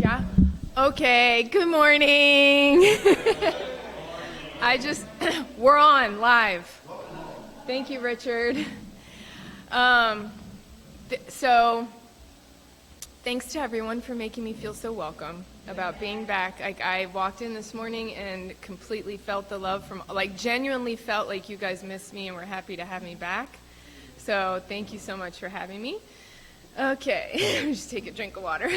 Yeah? Okay, good morning. We're on live. Thank you, Richard. So, thanks to everyone for making me feel so welcome about being back. I walked in this morning and completely felt the love genuinely felt like you guys missed me and were happy to have me back. So, thank you so much for having me. Okay, let me just take a drink of water.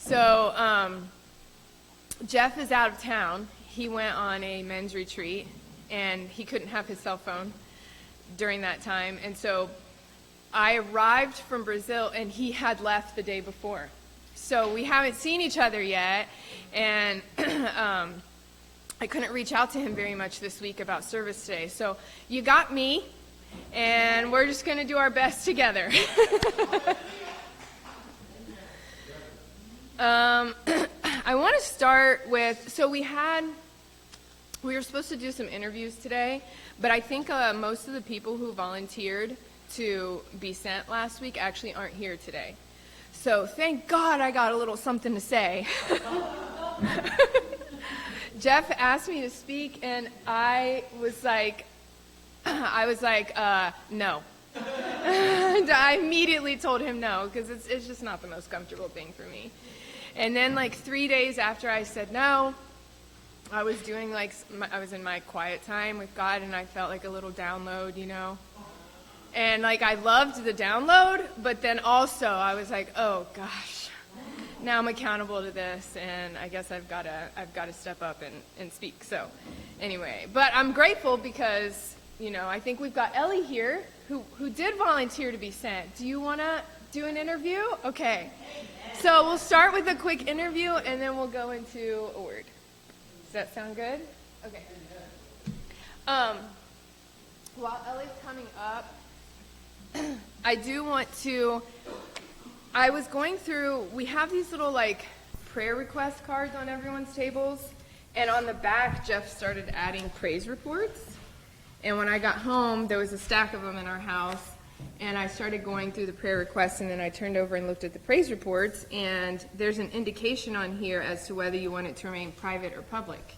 So, Jeff is out of town. He went on a men's retreat, and he couldn't have his cell phone during that time. And so I arrived from Brazil, and he had left the day before. So we haven't seen each other yet, and I couldn't reach out to him very much this week about service today. So you got me, and we're just going to do our best together. I want to start with, so we were supposed to do some interviews today, but I think most of the people who volunteered to be sent last week actually aren't here today. So thank God I got a little something to say. Jeff asked me to speak, and I was like, no. And I immediately told him no, because it's just not the most comfortable thing for me. And then 3 days after I said no, I was doing I was in my quiet time with God, and I felt like a little download, And I loved the download, but then also I was like, oh gosh, now I'm accountable to this, and I guess I've got to step up and speak. So anyway, but I'm grateful because I think we've got Ellie here who did volunteer to be sent. Do you want to do an interview? Okay. So we'll start with a quick interview, and then we'll go into a word. Does that sound good? Okay. While Ellie's coming up, I was going through, we have these little prayer request cards on everyone's tables, and on the back, Jeff started adding praise reports. And when I got home, there was a stack of them in our house, and I started going through the prayer requests, and then I turned over and looked at the praise reports, and there's an indication on here as to whether you want it to remain private or public.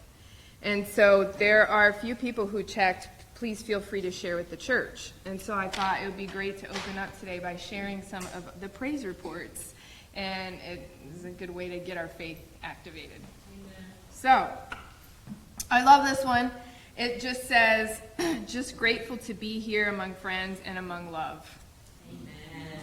And so there are a few people who checked, please feel free to share with the church. And so I thought it would be great to open up today by sharing some of the praise reports, and it is a good way to get our faith activated. Amen. So, I love this one. It just says, just grateful to be here among friends and among love. Amen.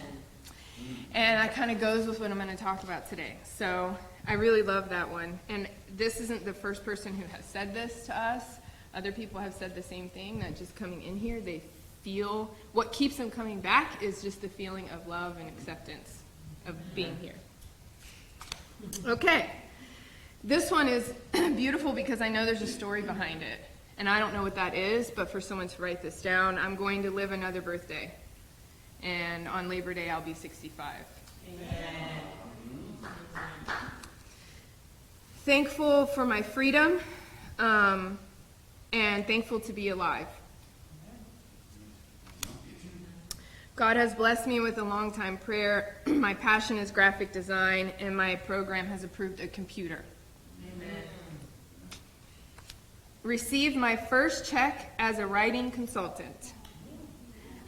And that kind of goes with what I'm going to talk about today. So I really love that one. And this isn't the first person who has said this to us. Other people have said the same thing, that just coming in here, they feel, what keeps them coming back is just the feeling of love and acceptance of being here. Okay. This one is beautiful because I know there's a story behind it. And I don't know what that is, but for someone to write this down, I'm going to live another birthday. And on Labor Day, I'll be 65. Amen. Thankful for my freedom, and thankful to be alive. God has blessed me with a long-time prayer. My passion is graphic design, and my program has approved a computer. Amen. Received my first check as a writing consultant.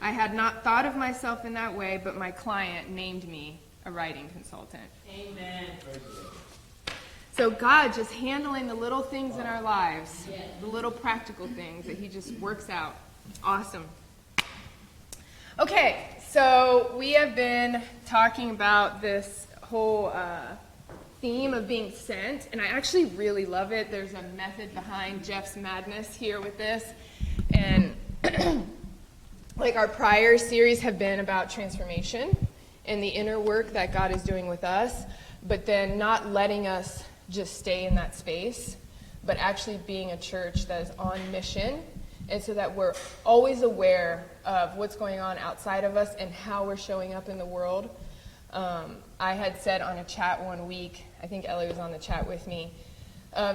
I had not thought of myself in that way, but my client named me a writing consultant. Amen. So God just handling the little things in our lives, the little practical things that he just works out. Awesome. Okay, so we have been talking about this whole theme of being sent, and I actually really love it. There's a method behind Jeff's madness here with this, and our prior series have been about transformation and the inner work that God is doing with us, but then not letting us just stay in that space, but actually being a church that is on mission, and so that we're always aware of what's going on outside of us and how we're showing up in the world. I had said on a chat one week, I think Ellie was on the chat with me,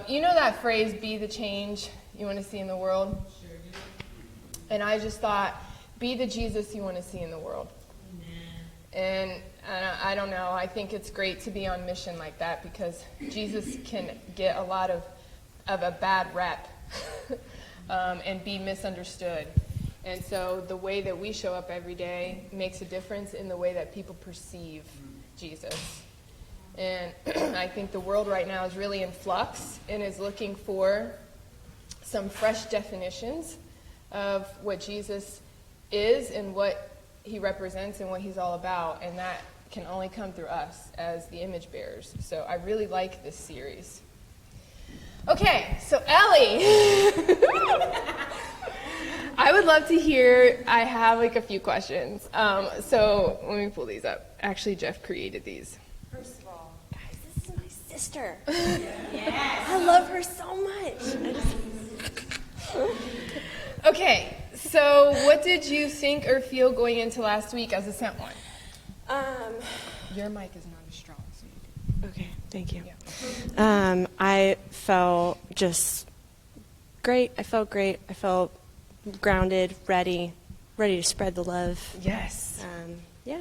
you know that phrase, be the change you want to see in the world? Sure do. And I just thought, be the Jesus you want to see in the world. Amen. And I don't know, I think it's great to be on mission like that because Jesus can get a lot of a bad rep and be misunderstood. And so the way that we show up every day makes a difference in the way that people perceive Jesus. And I think the world right now is really in flux and is looking for some fresh definitions of what Jesus is and what he represents and what he's all about, and that can only come through us as the image bearers. So I really like this series. Okay, so Ellie, I would love to hear, I have like a few questions. So let me pull these up. Actually, Jeff created these. First of all, guys, this is my sister. Yes. I love her so much. Okay, so what did you think or feel going into last week as a sent one? Your mic is not as strong, so you do. Okay, thank you. Yeah. I felt just great. I felt great. I felt grounded, ready to spread the love. Yes. Yeah,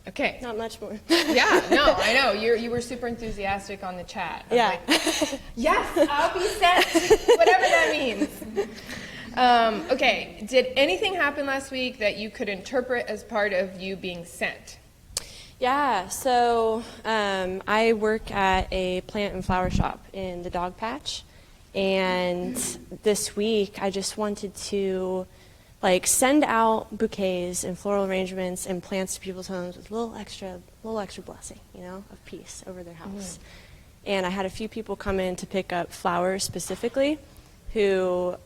Okay. not much more. Yeah, no, I know. You were super enthusiastic on the chat. I was Yeah. like, yes, I'll be sent, whatever that means. Okay, did anything happen last week that you could interpret as part of you being sent? Yeah, so I work at a plant and flower shop in the dog patch, and this week I just wanted to send out bouquets and floral arrangements and plants to people's homes with a little extra blessing, of peace over their house. And I had a few people come in to pick up flowers specifically, who,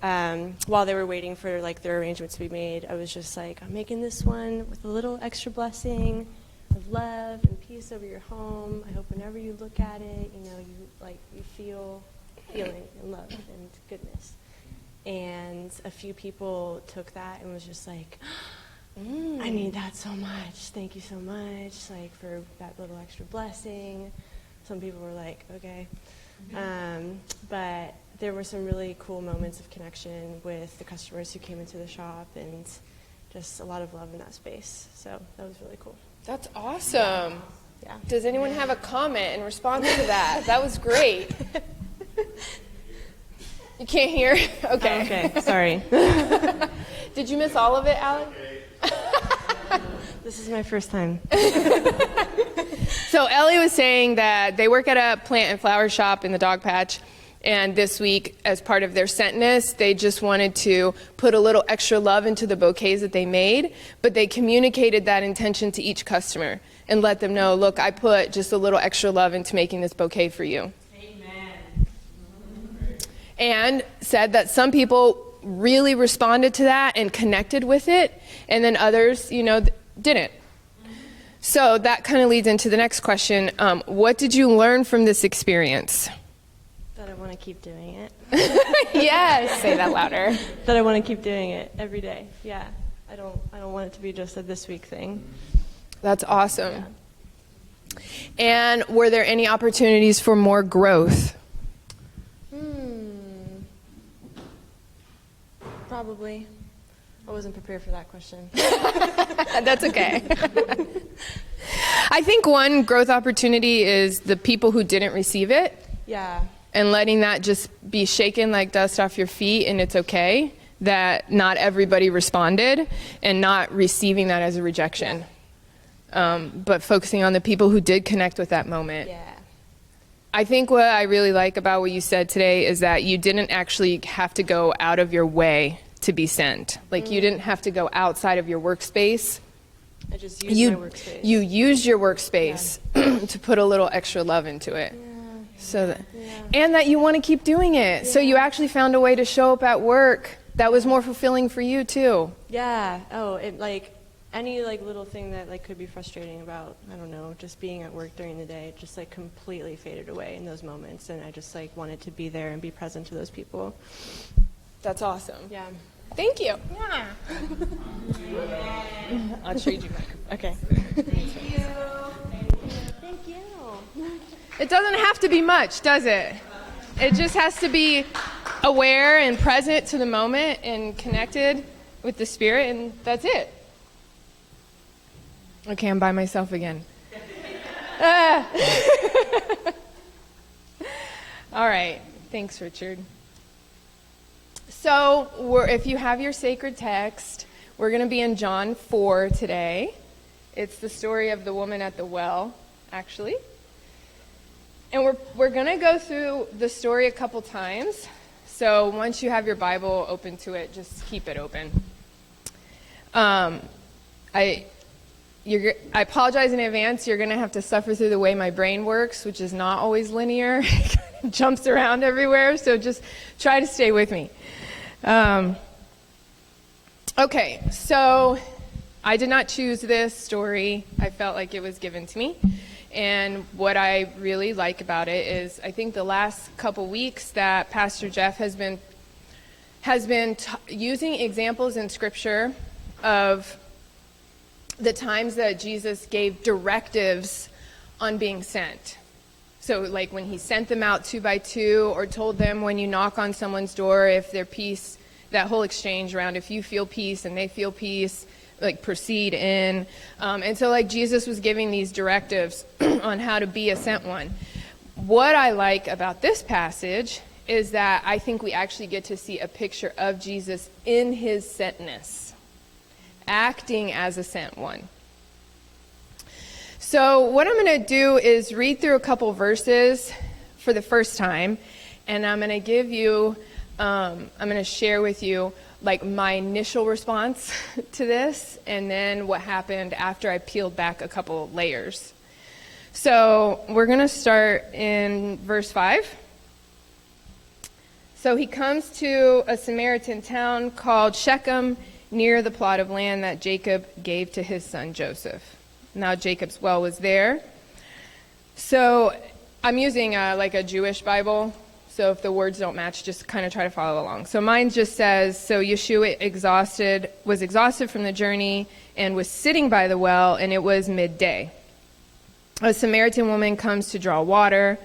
while they were waiting for their arrangements to be made, I was just like, I'm making this one with a little extra blessing of love and peace over your home. I hope whenever you look at it, you feel healing and love and goodness. And a few people took that and was just like, I need that so much. Thank you so much, for that little extra blessing. Some people were like, okay. But there were some really cool moments of connection with the customers who came into the shop, and just a lot of love in that space. So that was really cool. That's awesome. Yeah. Does anyone have a comment in response to that? That was great. You can't hear? Okay. Okay, sorry. Did you miss all of it, Allie? This is my first time. So Ellie was saying that they work at a plant and flower shop in the dog patch, and this week, as part of their Sent-ness, they just wanted to put a little extra love into the bouquets that they made, but they communicated that intention to each customer and let them know, look, I put just a little extra love into making this bouquet for you. Amen. And said that some people really responded to that and connected with it, and then others, didn't. So that kind of leads into the next question. What did you learn from this experience? That I want to keep doing it. Yes. Say that louder. That I want to keep doing it every day. Yeah. I don't want it to be just a this week thing. That's awesome. Yeah. And were there any opportunities for more growth? Probably. I wasn't prepared for that question. That's okay. I think one growth opportunity is the people who didn't receive it. Yeah. And letting that just be shaken like dust off your feet, and it's okay that not everybody responded, and not receiving that as a rejection. But focusing on the people who did connect with that moment. Yeah. I think what I really like about what you said today is that you didn't actually have to go out of your way to be sent. You didn't have to go outside of your workspace. I just used my workspace. You used your workspace to put a little extra love into it. And that you want to keep doing it. Yeah. So you actually found a way to show up at work that was more fulfilling for you too. Yeah. Oh, any little thing that could be frustrating about, I don't know, just being at work during the day, just completely faded away in those moments, and I just wanted to be there and be present to those people. That's awesome. Yeah. Thank you. Yeah. I'll trade you back. Okay. Thank you. Thank you. It doesn't have to be much, does it? It just has to be aware and present to the moment and connected with the Spirit, and that's it. Okay, I'm by myself again. Ah. All right. Thanks, Richard. So, if you have your sacred text, we're going to be in John 4 today. It's the story of the woman at the well, actually. And we're going to go through the story a couple times. So once you have your Bible open to it, just keep it open. I apologize in advance. You're going to have to suffer through the way my brain works, which is not always linear. It jumps around everywhere, so just try to stay with me. Okay, so I did not choose this story. I felt like it was given to me. And what I really like about it is I think the last couple weeks that Pastor Jeff has been using examples in Scripture of the times that Jesus gave directives on being sent. So like when he sent them out 2 by 2, or told them when you knock on someone's door, if their peace, that whole exchange around if you feel peace and they feel peace, like proceed in. And so like Jesus was giving these directives on how to be a sent one. What I like about this passage is that I think we actually get to see a picture of Jesus in his sent-ness, acting as a sent one. So what I'm going to do is read through a couple verses for the first time, and I'm going to give you, I'm going to share with you like my initial response to this, and then what happened after I peeled back a couple layers. So we're going to start in verse 5. So he comes to a Samaritan town called Shechem, near the plot of land that Jacob gave to his son Joseph. Now Jacob's well was there. So I'm using like a Jewish Bible. So if the words don't match, just kind of try to follow along. So mine just says, so Yeshua was exhausted from the journey and was sitting by the well, and it was midday. A Samaritan woman comes to draw water,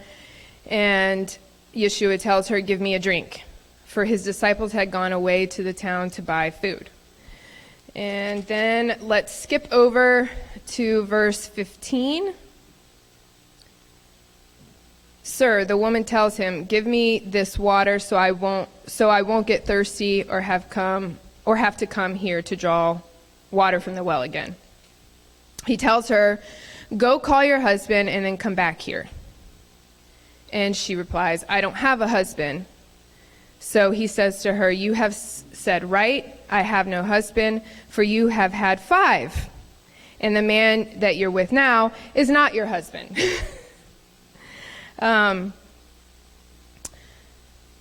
and Yeshua tells her, give me a drink, for his disciples had gone away to the town to buy food. And then let's skip over to verse 15. Sir, the woman tells him, give me this water so I won't get thirsty or have to come here to draw water from the well again. He tells her, go call your husband and then come back here. And she replies, I don't have a husband. So he says to her, you have said right, I have no husband, for you have had 5. And the man that you're with now is not your husband. And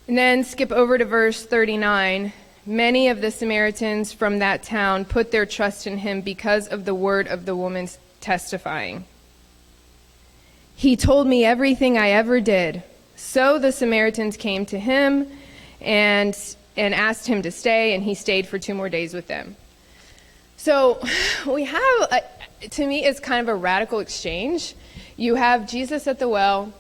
then skip over to verse 39. Many of the Samaritans from that town put their trust in him because of the word of the woman's testifying. He told me everything I ever did. So the Samaritans came to him and asked him to stay, and he stayed for 2 more days with them. So we have, to me, it's kind of a radical exchange. You have Jesus at the well,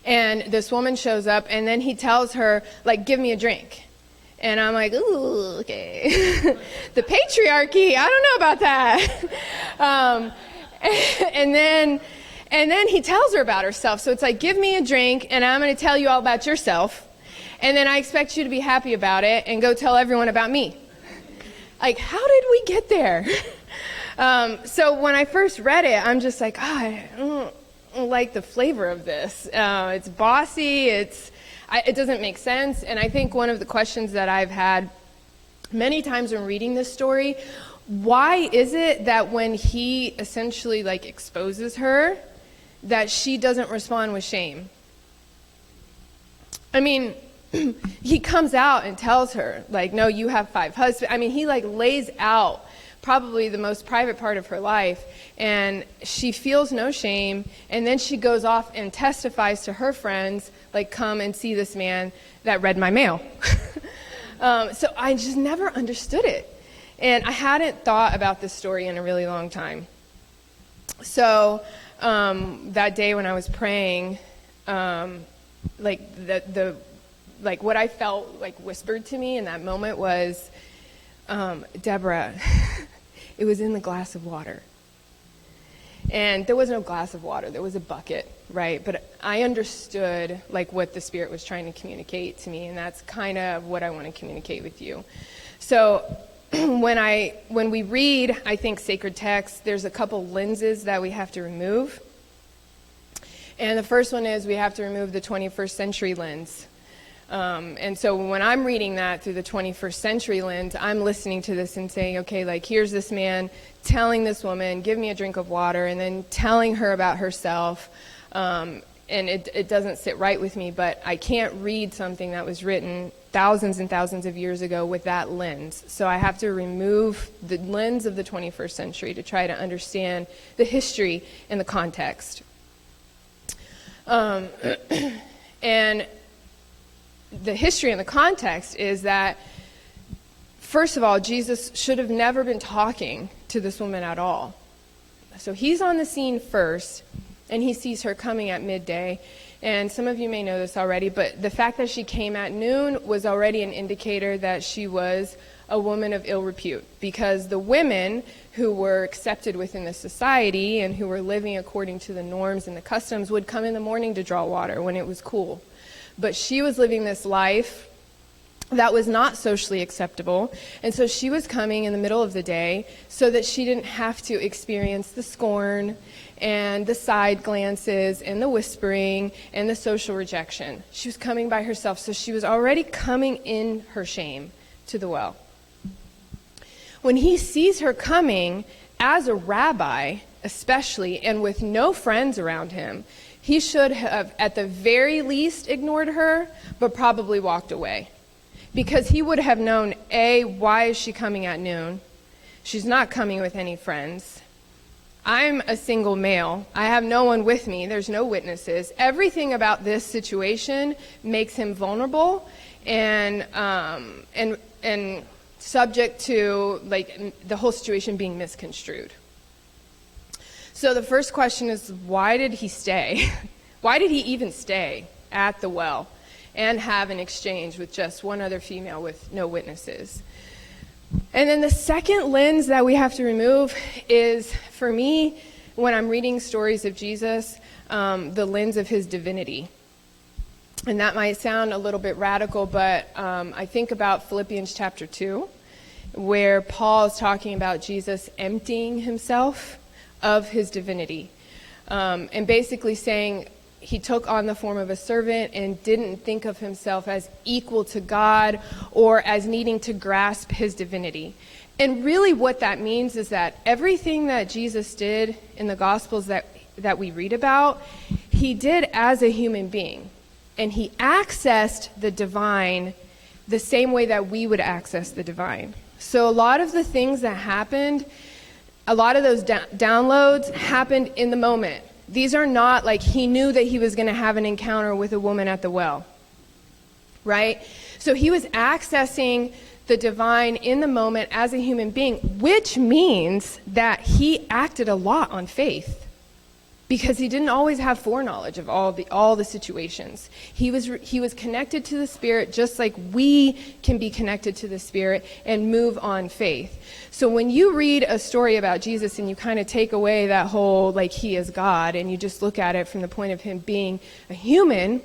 and this woman shows up, and then he tells her, like, give me a drink. And I'm like, ooh, okay. The patriarchy, I don't know about that. And then he tells her about herself. So it's like, give me a drink, and I'm going to tell you all about yourself. And then I expect you to be happy about it and go tell everyone about me. Like, how did we get there? So when I first read it, I'm just like, I don't like the flavor of this. It's bossy. It doesn't make sense. And I think one of the questions that I've had many times when reading this story, why is it that when he essentially like exposes her, that she doesn't respond with shame? I mean, he comes out and tells her, like, no, you have 5 husbands. I mean, he like lays out probably the most private part of her life, and she feels no shame, and then she goes off and testifies to her friends, like, come and see this man that read my mail. So I just never understood it, and I hadn't thought about this story in a really long time. So that day when I was praying, like what I felt like whispered to me in that moment was, Deborah, it was in the glass of water. And there was no glass of water, there was a bucket, right? But I understood like what the Spirit was trying to communicate to me, and that's kind of what I want to communicate with you. So when we read, I think, sacred text, there's a couple lenses that we have to remove. And the first one is we have to remove the 21st century lens. And so when I'm reading that through the 21st century lens, I'm listening to this and saying, okay, like here's this man telling this woman, give me a drink of water, and then telling her about herself. And it doesn't sit right with me, but I can't read something that was written thousands and thousands of years ago with that lens. So I have to remove the lens of the 21st century to try to understand the history and the context. And the history and the context is that, first of all, Jesus should have never been talking to this woman at all. So he's on the scene first, and he sees her coming at midday. And some of you may know this already, but the fact that she came at noon was already an indicator that she was a woman of ill repute, because the women who were accepted within the society and who were living according to the norms and the customs would come in the morning to draw water when it was cool. But she was living this life that was not socially acceptable, and so she was coming in the middle of the day so that she didn't have to experience the scorn and the side glances and the whispering and the social rejection. She was coming by herself, so she was already coming in her shame to the well. When he sees her coming as a rabbi, especially, and with no friends around him, he should have, at the very least, ignored her, but probably walked away. Because he would have known, A, why is she coming at noon? She's not coming with any friends. I'm a single male. I have no one with me. There's no witnesses. Everything about this situation makes him vulnerable and subject to like the whole situation being misconstrued. So the first question is, why did he stay? Why did he even stay at the well and have an exchange with just one other female with no witnesses? And then the second lens that we have to remove is, for me, when I'm reading stories of Jesus, the lens of his divinity. And that might sound a little bit radical, but I think about Philippians chapter 2, where Paul is talking about Jesus emptying himself of his divinity, and basically saying he took on the form of a servant and didn't think of himself as equal to God or as needing to grasp his divinity. And really what that means is that everything that Jesus did in the Gospels that we read about, he did as a human being. And he accessed the divine the same way that we would access the divine. So a lot of the things that happened, a lot of those downloads happened in the moment. These are not like he knew that he was going to have an encounter with a woman at the well, right? So he was accessing the divine in the moment as a human being, which means that he acted a lot on faith, because he didn't always have foreknowledge of all the situations. He was connected to the Spirit just like we can be connected to the Spirit and move on faith. So when you read a story about Jesus and you kind of take away that whole like he is God and you just look at it from the point of him being a human,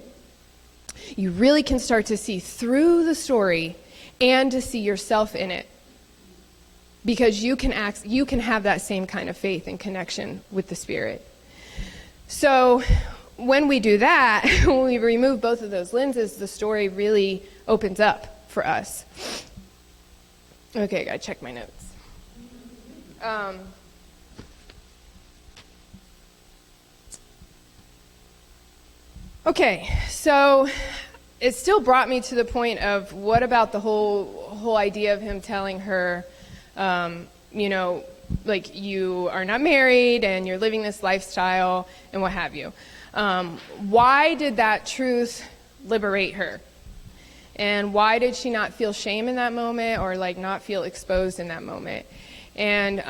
you really can start to see through the story and to see yourself in it. Because you can have that same kind of faith and connection with the Spirit. So when we do that, when we remove both of those lenses, the story really opens up for us. Okay, I gotta check my notes. Okay, so it still brought me to the point of what about the whole idea of him telling her, like you are not married and you're living this lifestyle and what have you. Why did that truth liberate her? And why did she not feel shame in that moment or like not feel exposed in that moment? And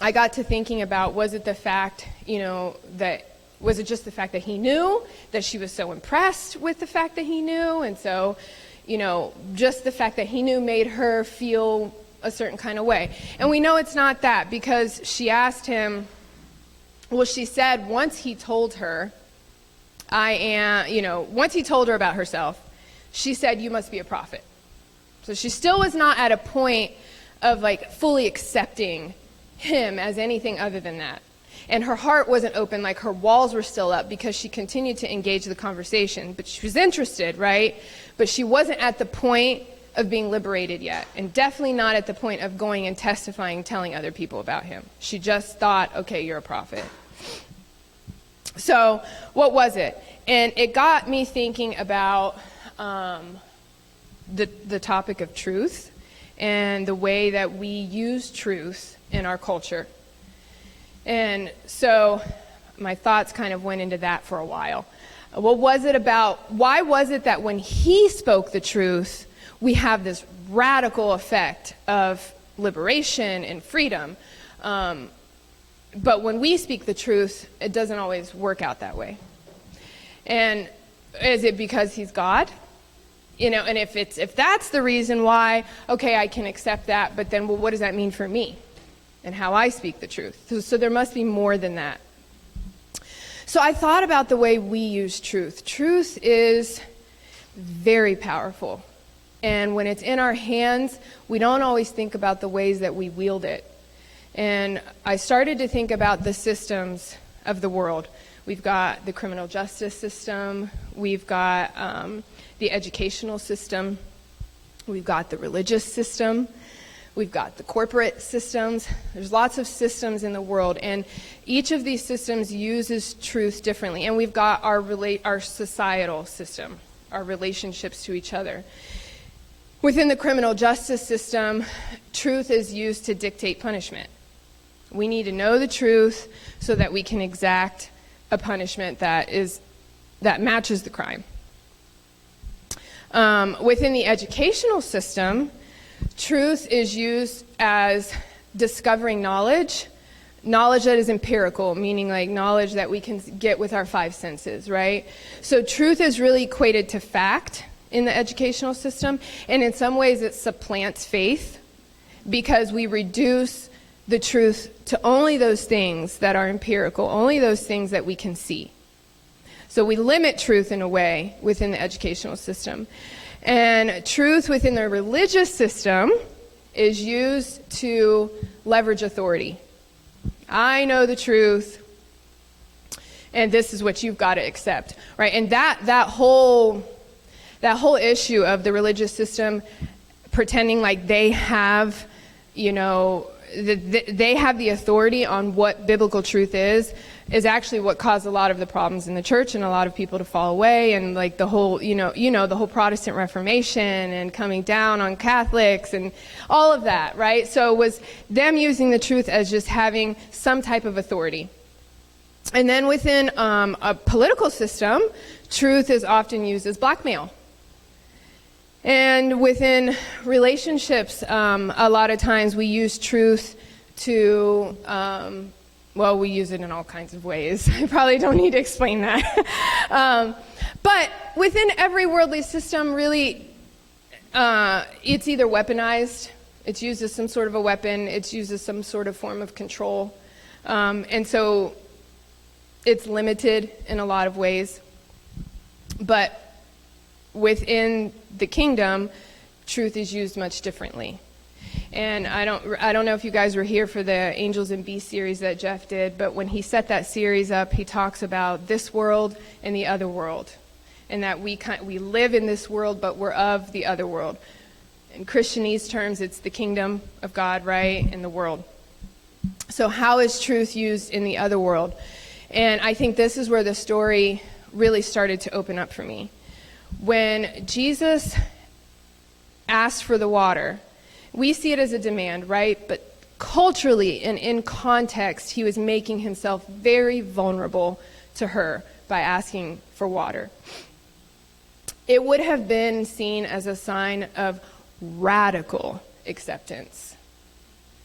I got to thinking about, was it just the fact that he knew, that she was so impressed with the fact that he knew, and so, just the fact that he knew made her feel a certain kind of way. And we know it's not that, because she asked him, Well, she said once he told her, once he told her about herself, she said, "You must be a prophet." So she still was not at a point of like fully accepting him as anything other than that. And her heart wasn't open, like her walls were still up because she continued to engage the conversation. But she was interested, right? But she wasn't at the point of being liberated yet, and definitely not at the point of going and testifying, telling other people about him. She just thought, okay, you're a prophet. So what was it? And it got me thinking about the topic of truth and the way that we use truth in our culture. And so my thoughts kind of went into that for a while. What was it about? Why was it that when he spoke the truth, we have this radical effect of liberation and freedom? But when we speak the truth, it doesn't always work out that way. And is it because he's God? And if that's the reason why, okay, I can accept that, but then, well, what does that mean for me and how I speak the truth? So there must be more than that. So I thought about the way we use truth. Truth is very powerful. And when it's in our hands, we don't always think about the ways that we wield it. And I started to think about the systems of the world. We've got the criminal justice system. We've got the educational system. We've got the religious system. We've got the corporate systems. There's lots of systems in the world, and each of these systems uses truth differently. And we've got our societal system, our relationships to each other. Within the criminal justice system, truth is used to dictate punishment. We need to know the truth so that we can exact a punishment that matches the crime. Within the educational system, truth is used as discovering knowledge that is empirical, meaning like knowledge that we can get with our five senses, right? So truth is really equated to fact in the educational system, and in some ways it supplants faith because we reduce the truth to only those things that are empirical, only those things that we can see. So we limit truth in a way within the educational system. And truth within the religious system is used to leverage authority. I know the truth, and this is what you've got to accept, right? And that whole issue of the religious system pretending like they have, they have the authority on what biblical truth is actually what caused a lot of the problems in the church and a lot of people to fall away, and like the whole, the whole Protestant Reformation and coming down on Catholics and all of that, right? So it was them using the truth as just having some type of authority. And then within a political system, truth is often used as blackmail. And within relationships, a lot of times we use truth to, we use it in all kinds of ways. I probably don't need to explain that. But within every worldly system, really, it's either weaponized, it's used as some sort of a weapon, it's used as some sort of form of control. And so it's limited in a lot of ways. But within the kingdom, truth is used much differently. And I don't know if you guys were here for the Angels and Beasts series that Jeff did, but when he set that series up, he talks about this world and the other world, and that we live in this world, but we're of the other world. In Christianese terms, it's the kingdom of God, right, and the world. So how is truth used in the other world? And I think this is where the story really started to open up for me. When Jesus asked for the water, we see it as a demand, right? But culturally and in context, he was making himself very vulnerable to her by asking for water. It would have been seen as a sign of radical acceptance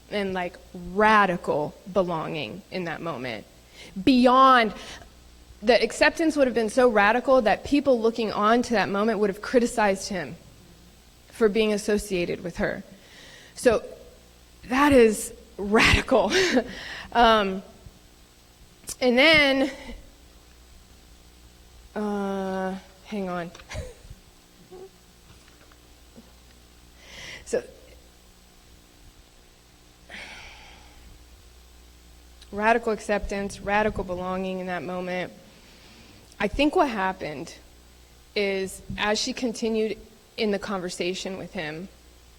and like radical belonging in that moment. Beyond, the acceptance would have been so radical that people looking on to that moment would have criticized him for being associated with her. So that is radical. And then, hang on. So, radical acceptance, radical belonging in that moment. I think what happened is, as she continued in the conversation with him,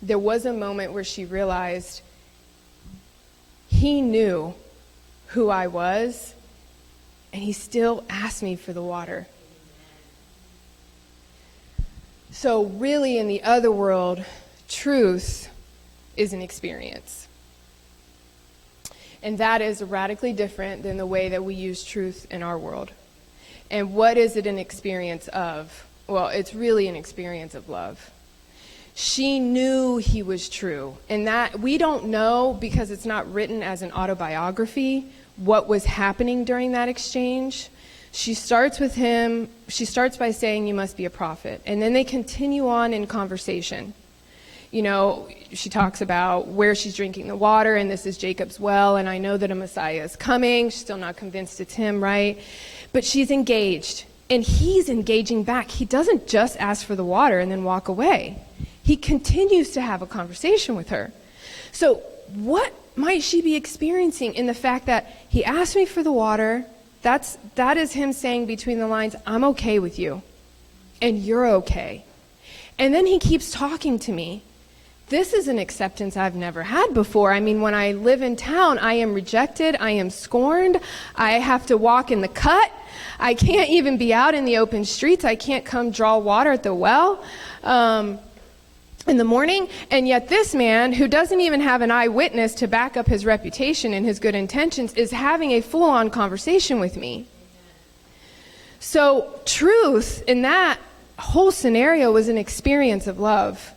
there was a moment where she realized he knew who I was, and he still asked me for the water. So really, in the other world, truth is an experience. And that is radically different than the way that we use truth in our world. And what is it an experience of? Well, it's really an experience of love. She knew he was true. And that we don't know, because it's not written as an autobiography, what was happening during that exchange. She starts with him, she starts by saying, "You must be a prophet." And then they continue on in conversation. You know, she talks about where she's drinking the water, and this is Jacob's well, and I know that a Messiah is coming. She's still not convinced it's him, right? But she's engaged, and he's engaging back. He doesn't just ask for the water and then walk away. He continues to have a conversation with her. So what might she be experiencing in the fact that he asked me for the water? That is him saying between the lines, "I'm okay with you, and you're okay." And then he keeps talking to me. This is an acceptance I've never had before. I mean, when I live in town, I am rejected, I am scorned, I have to walk in the cut, I can't even be out in the open streets, I can't come draw water at the well in the morning, and yet this man, who doesn't even have an eyewitness to back up his reputation and his good intentions, is having a full-on conversation with me. So truth in that whole scenario was an experience of love.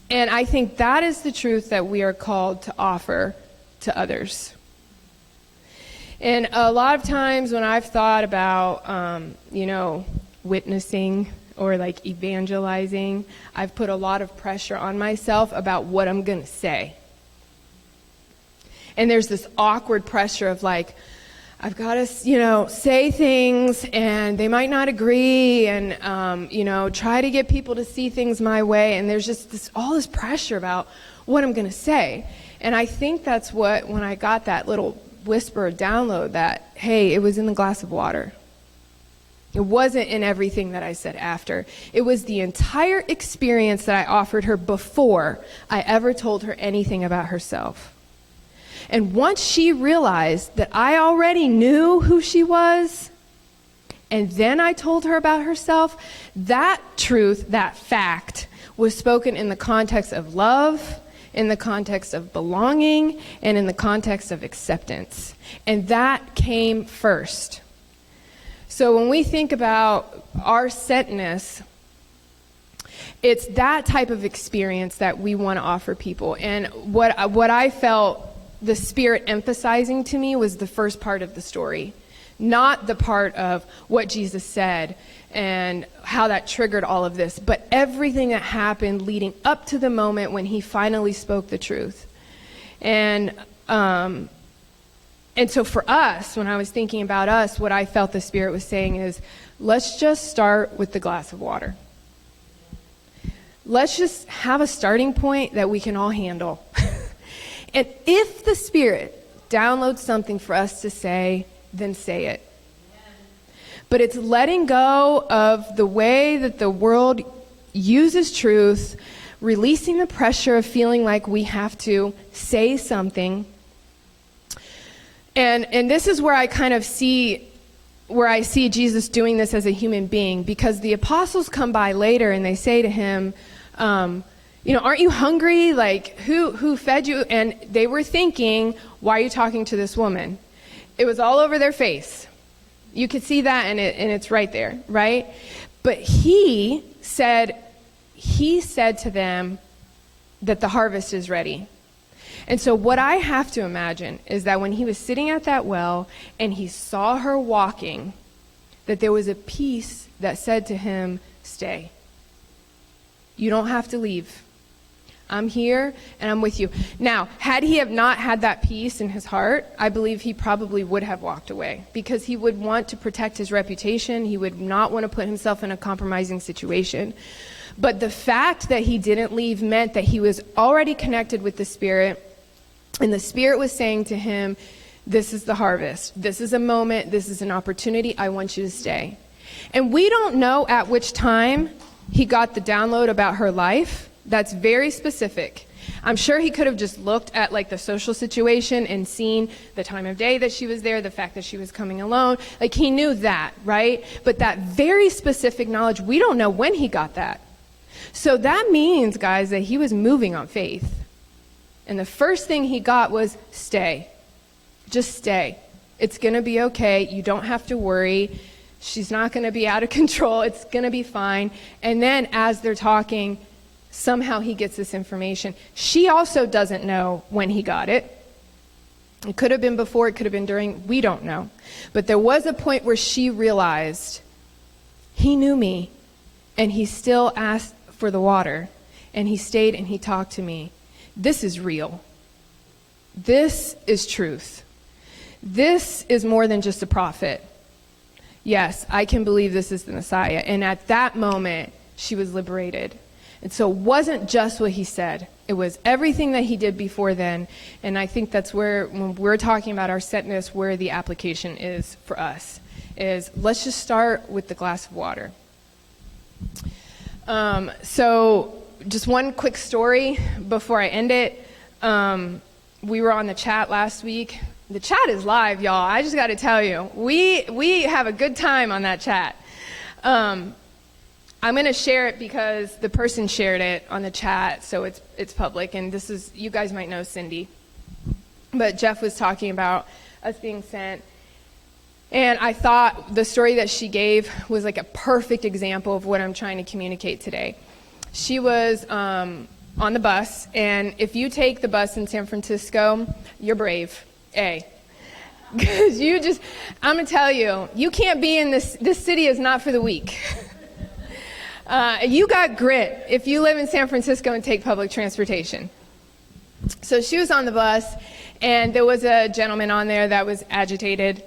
And I think that is the truth that we are called to offer to others. And a lot of times when I've thought about, witnessing or like evangelizing, I've put a lot of pressure on myself about what I'm going to say. And there's this awkward pressure of like, I've got to, say things, and they might not agree, and, try to get people to see things my way. And there's just all this pressure about what I'm going to say. And I think that's when I got that little whisper or download that, hey, it was in the glass of water. It wasn't in everything that I said after. It was the entire experience that I offered her before I ever told her anything about herself. And once she realized that I already knew who she was, and then I told her about herself, that truth, that fact, was spoken in the context of love, in the context of belonging, and in the context of acceptance. And that came first. So when we think about our Sent-ness, it's that type of experience that we want to offer people. And what I felt the Spirit emphasizing to me was the first part of the story, not the part of what Jesus said and how that triggered all of this, but everything that happened leading up to the moment when he finally spoke the truth. And so for us, when I was thinking about us, what I felt the Spirit was saying is, let's just start with the glass of water. Let's just have a starting point that we can all handle. And if the Spirit downloads something for us to say, then say it. But it's letting go of the way that the world uses truth, releasing the pressure of feeling like we have to say something. And this is where I kind of see Jesus doing this as a human being, because the apostles come by later and they say to him, aren't you hungry? Like, who fed you? And they were thinking, why are you talking to this woman? It was all over their face. You could see that, and it's right there, right? But he said to them that the harvest is ready. And so what I have to imagine is that when he was sitting at that well and he saw her walking, that there was a peace that said to him, stay. You don't have to leave. I'm here and I'm with you. Now, had he have not had that peace in his heart, I believe he probably would have walked away because he would want to protect his reputation. He would not want to put himself in a compromising situation. But the fact that he didn't leave meant that he was already connected with the Spirit, and the Spirit was saying to him, this is the harvest. This is a moment. This is an opportunity. I want you to stay. And we don't know at which time he got the download about her life. That's very specific. I'm sure he could have just looked at like the social situation and seen the time of day that she was there, the fact that she was coming alone. Like he knew that, right? But that very specific knowledge, we don't know when he got that. So that means, guys, that he was moving on faith. And the first thing he got was stay. Just stay. It's going to be okay. You don't have to worry. She's not going to be out of control. It's going to be fine. And then as they're talking, somehow he gets this information. She also doesn't know when he got it. It could have been before, it could have been during, we don't know. But there was a point where she realized he knew me, and he still asked for the water, and he stayed and he talked to me. This is real. This is truth. This is more than just a prophet. Yes, I can believe this is the Messiah. And at that moment, she was liberated. And so it wasn't just what he said. It was everything that he did before then. And I think that's where, when we're talking about our Sent-ness, where the application is for us, is let's just start with the glass of water. So just one quick story before I end it. We were on the chat last week. The chat is live, y'all. I just got to tell you, we have a good time on that chat. I'm going to share it because the person shared it on the chat, so it's public. And this is, you guys might know Cindy, but Jeff was talking about us being sent. And I thought the story that she gave was like a perfect example of what I'm trying to communicate today. She was on the bus, and if you take the bus in San Francisco, you're brave, because I'm going to tell you, you can't be in this city is not for the weak. You got grit if you live in San Francisco and take public transportation. So she was on the bus, and there was a gentleman on there that was agitated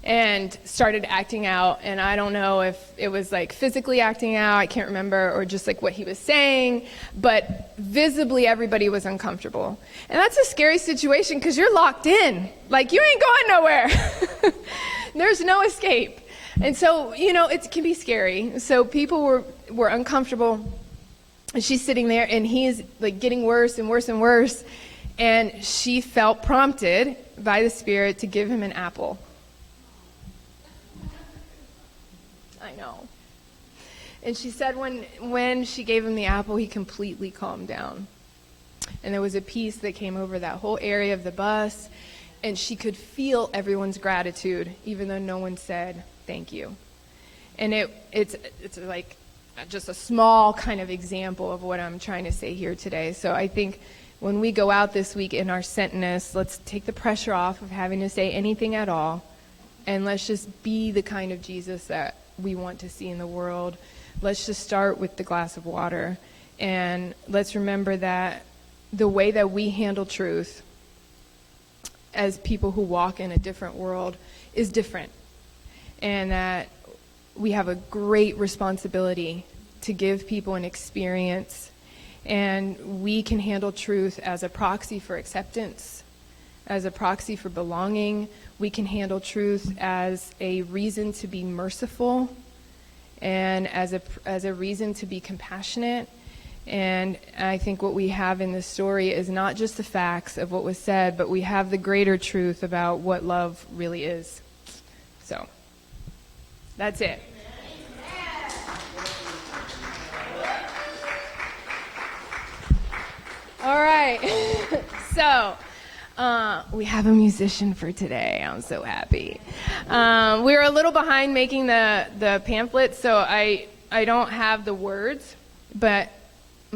and started acting out. And I don't know if it was like physically acting out, I can't remember, or just like what he was saying, but visibly everybody was uncomfortable. And that's a scary situation because you're locked in. Like, you ain't going nowhere. There's no escape. And so, it can be scary. So people were uncomfortable. And she's sitting there, and he's like getting worse and worse and worse. And she felt prompted by the Spirit to give him an apple. I know. And she said when she gave him the apple, he completely calmed down. And there was a peace that came over that whole area of the bus. And she could feel everyone's gratitude, even though no one said thank you. And it's like just a small kind of example of what I'm trying to say here today. So I think when we go out this week in our Sent-ness, let's take the pressure off of having to say anything at all. And let's just be the kind of Jesus that we want to see in the world. Let's just start with the glass of water. And let's remember that the way that we handle truth as people who walk in a different world is different. And that we have a great responsibility to give people an experience. And we can handle truth as a proxy for acceptance, as a proxy for belonging. We can handle truth as a reason to be merciful and as a reason to be compassionate. And I think what we have in this story is not just the facts of what was said, but we have the greater truth about what love really is. So, that's it. All right. So, we have a musician for today. I'm so happy. We were a little behind making the pamphlet, so I don't have the words, but